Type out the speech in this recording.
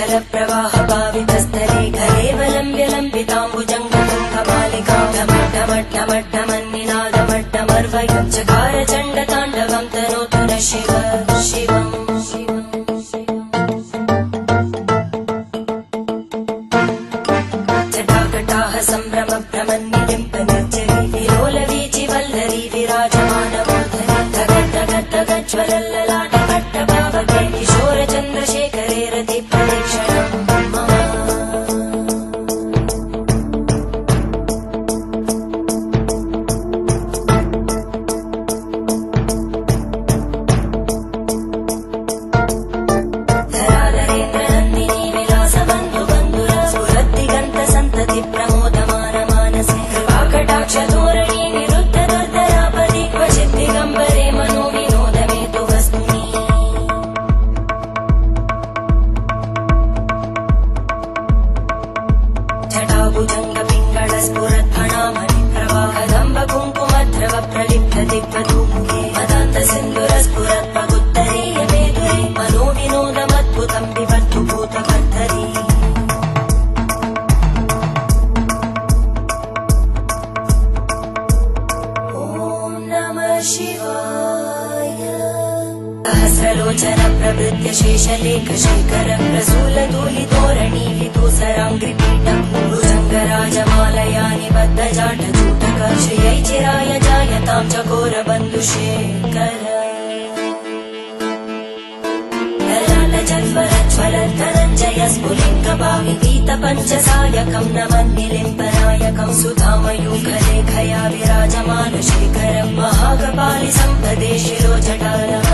जलप्रवाह पावितस्थले घरेवलम्ब्यलम्बिताम्बुजङ्गमट्टमट्टमट्टमन्निनादमट्टमर्वयुञ्चकार चण्डताण्डवं तनोतु न शिव शिवम् जटाकटाः सम्भ्रम भ्रमन्निलिम्पनिर्जरी विलोलवीचि वल्लरी विराजमानमूर्धनि धगद्धगद्धगज्ज्वलल्ललाटकट्टभावके किशोरचन्द्रशेखरे रतिप्रदक्षिणम् प्रलिप्तदिग्वधूमुखे मदान्तसिन्धुरस्फुरत्पगुत्तरीयमेधुरे मनोविनोदमद्भुतं विवर्तु भूतकर्तरी ॐ नमः शिवाय सहस्रलोचन प्रभृत्य शेषलेखशेखर प्रसूलधूलितोरणी विदूसराङ्घ्रिपीठं भुजङ्गराजमालया निबद्धजाटजूटक श्रियै चिराय जायतां चकोरबन्धुशेखर ललाटजल्वरज्वलद्धनञ्जय स्फुलिङ्गभाविपीतपञ्चसायकं नमन्निलिम्पनायकं सुधामयूखलेखया विराजमानशेखरं महाकपालि सम्पदे शिरोजटानः